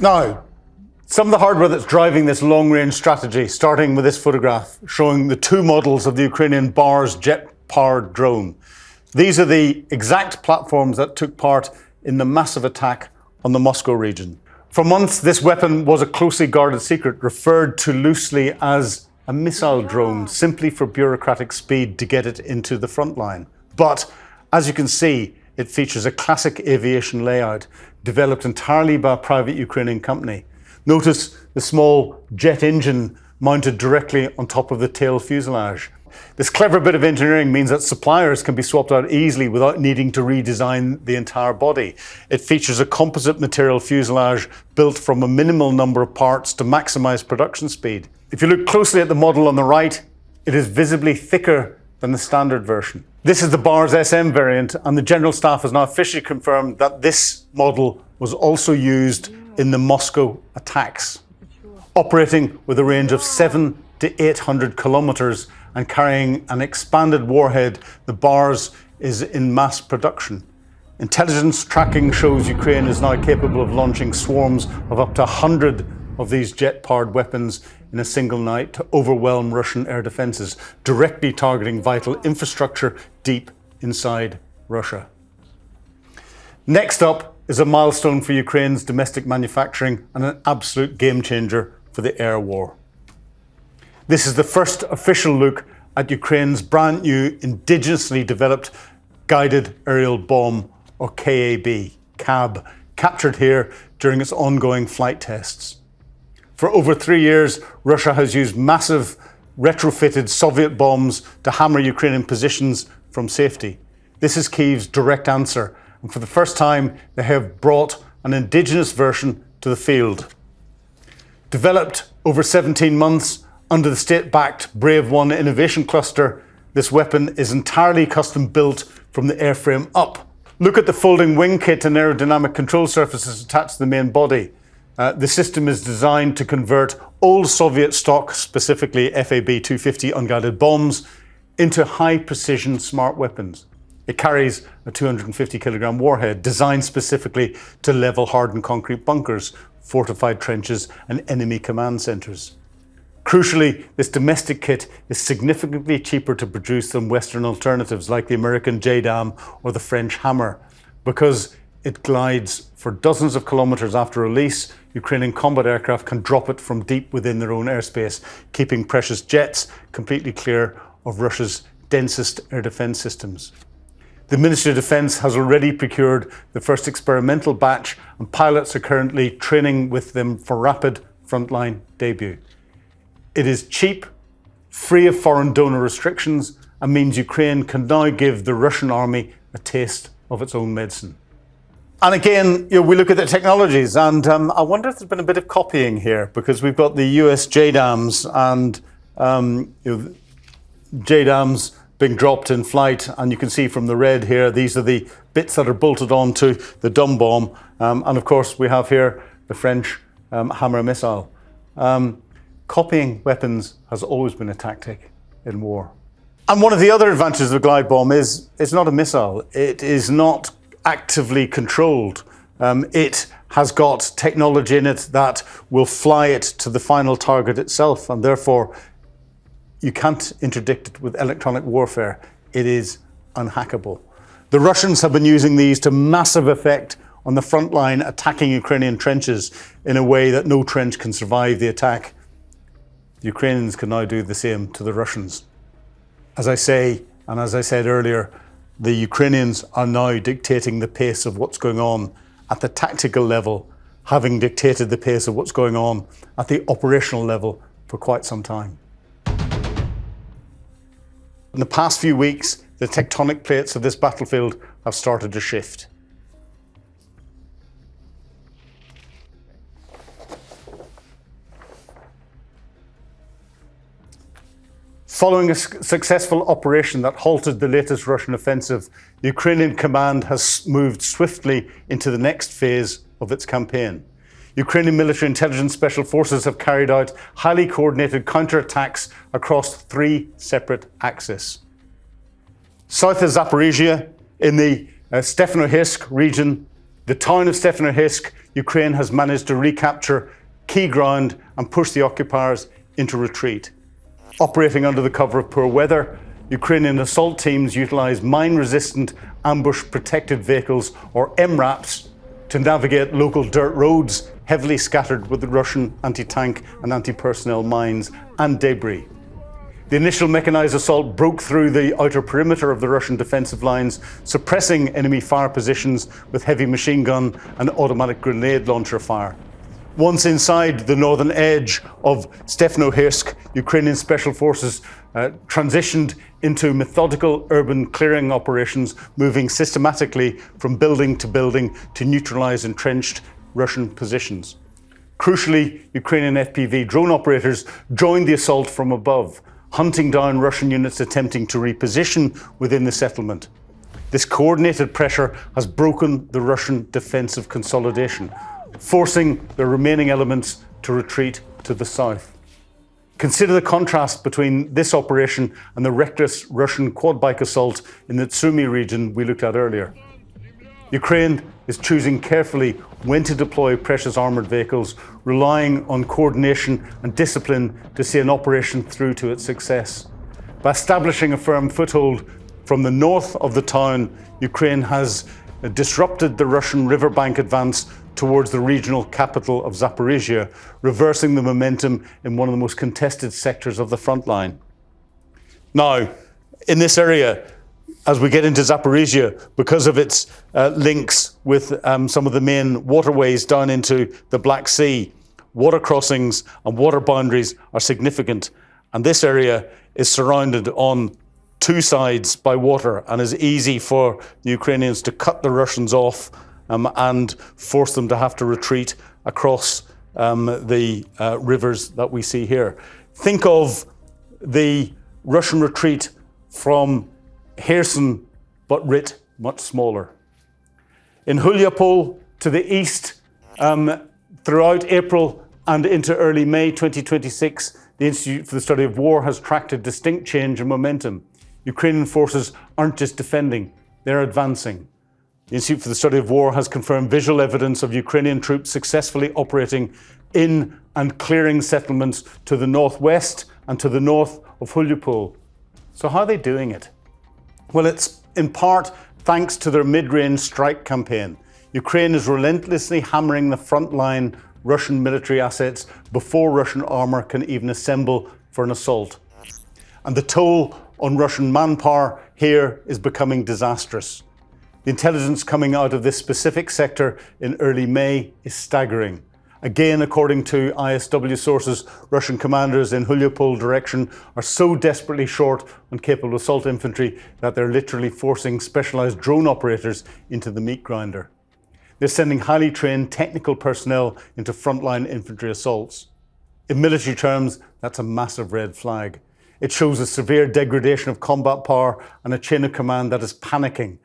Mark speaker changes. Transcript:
Speaker 1: Now, some of the hardware that's driving this long-range strategy, starting with this photograph showing the two models of the Ukrainian Bars jet-powered drone. These are the exact platforms that took part in the massive attack on the Moscow region. For months, this weapon was a closely guarded secret, referred to loosely as a missile drone, simply for bureaucratic speed to get it into the front line. But as you can see, it features a classic aviation layout developed entirely by a private Ukrainian company. Notice the small jet engine mounted directly on top of the tail fuselage. This clever bit of engineering means that suppliers can be swapped out easily without needing to redesign the entire body. It features a composite material fuselage built from a minimal number of parts to maximize production speed. If you look closely at the model on the right, it is visibly thicker than the standard version. This is the Bars SM variant, and the General Staff has now officially confirmed that this model was also used in the Moscow attacks, operating with a range of 700 to 800 kilometers and carrying an expanded warhead. The Bars is in mass production. Intelligence tracking shows Ukraine is now capable of launching swarms of up to 100 of these jet-powered weapons in a single night to overwhelm Russian air defenses, directly targeting vital infrastructure deep inside Russia. Next up is a milestone for Ukraine's domestic manufacturing and an absolute game changer for the air war. This is the first official look at Ukraine's brand new indigenously developed guided aerial bomb, or KAB, captured here during its ongoing flight tests. For over 3 years, Russia has used massive retrofitted Soviet bombs to hammer Ukrainian positions from safety. This is Kyiv's direct answer, and for the first time, they have brought an indigenous version to the field. Developed over 17 months under the state-backed Brave One innovation cluster, this weapon is entirely custom built from the airframe up. Look at the folding wing kit and aerodynamic control surfaces attached to the main body. The system is designed to convert old Soviet stock, specifically FAB-250 unguided bombs, into high-precision smart weapons. It carries a 250-kilogram warhead designed specifically to level hardened concrete bunkers, fortified trenches, and enemy command centers. Crucially, this domestic kit is significantly cheaper to produce than Western alternatives like the American JDAM or the French Hammer. Because it glides for dozens of kilometers after release, Ukrainian combat aircraft can drop it from deep within their own airspace, keeping precious jets completely clear of Russia's densest air defense systems. The Ministry of Defense has already procured the first experimental batch, and pilots are currently training with them for rapid frontline debut. It is cheap, free of foreign donor restrictions, and means Ukraine can now give the Russian army a taste of its own medicine. And again, we look at the technologies, and I wonder if there's been a bit of copying here, because we've got the US JDAMs and JDAMs being dropped in flight, and you can see from the red here, these are the bits that are bolted onto the dumb bomb, and of course we have here the French Hammer missile. Copying weapons has always been a tactic in war. And one of the other advantages of a glide bomb is it's not a missile. It is not actively controlled. It has got technology in it that will fly it to the final target itself, and therefore you can't interdict it with electronic warfare. It is unhackable. The Russians have been using these to massive effect on the front line, attacking Ukrainian trenches in a way that no trench can survive the attack. The Ukrainians can now do the same to the Russians. As I say, and as I said earlier, the Ukrainians are now dictating the pace of what's going on at the tactical level, having dictated the pace of what's going on at the operational level for quite some time. In the past few weeks, the tectonic plates of this battlefield have started to shift. Following a successful operation that halted the latest Russian offensive, the Ukrainian command has moved swiftly into the next phase of its campaign. Ukrainian military intelligence special forces have carried out highly coordinated counterattacks across 3 separate axes. South of Zaporizhzhia, in the Stepanohitsk region, The town of Stepanohirsk, Ukraine has managed to recapture key ground and push the occupiers into retreat. Operating under the cover of poor weather, Ukrainian assault teams utilize mine-resistant ambush-protected vehicles, or MRAPs, to navigate local dirt roads heavily scattered with the Russian anti-tank and anti-personnel mines and debris. The initial mechanized assault broke through the outer perimeter of the Russian defensive lines, suppressing enemy fire positions with heavy machine gun and automatic grenade launcher fire. Once inside the northern edge of Stepanohirsk, Ukrainian special forces transitioned into methodical urban clearing operations, moving systematically from building to neutralize entrenched Russian positions. Crucially, Ukrainian FPV drone operators joined the assault from above, hunting down Russian units attempting to reposition within the settlement. This coordinated pressure has broken the Russian defensive consolidation, forcing the remaining elements to retreat to the south. Consider the contrast between this operation and the reckless Russian quad bike assault in the Sumy region we looked at earlier. Ukraine is choosing carefully when to deploy precious armoured vehicles, relying on coordination and discipline to see an operation through to its success. By establishing a firm foothold from the north of the town, Ukraine has disrupted the Russian riverbank advance towards the regional capital of Zaporizhzhia, reversing the momentum in one of the most contested sectors of the front line. Now, in this area, as we get into Zaporizhzhia, because of its links with some of the main waterways down into the Black Sea, water crossings and water boundaries are significant. And this area is surrounded on two sides by water and is easy for the Ukrainians to cut the Russians off and force them to have to retreat across the rivers that we see here. Think of the Russian retreat from Kherson, but writ much smaller. In Mariupol to the east, throughout April and into early May 2026, the Institute for the Study of War has tracked a distinct change in momentum. Ukrainian forces aren't just defending, they're advancing. The Institute for the Study of War has confirmed visual evidence of Ukrainian troops successfully operating in and clearing settlements to the northwest and to the north of Mariupol. So how are they doing it? Well, it's in part thanks to their mid-range strike campaign. Ukraine is relentlessly hammering the frontline Russian military assets before Russian armour can even assemble for an assault. And the toll on Russian manpower here is becoming disastrous. The intelligence coming out of this specific sector in early May is staggering. Again, according to ISW sources, Russian commanders in Mariupol direction are so desperately short on capable assault infantry that they're literally forcing specialised drone operators into the meat grinder. They're sending highly trained technical personnel into frontline infantry assaults. In military terms, that's a massive red flag. It shows a severe degradation of combat power and a chain of command that is panicking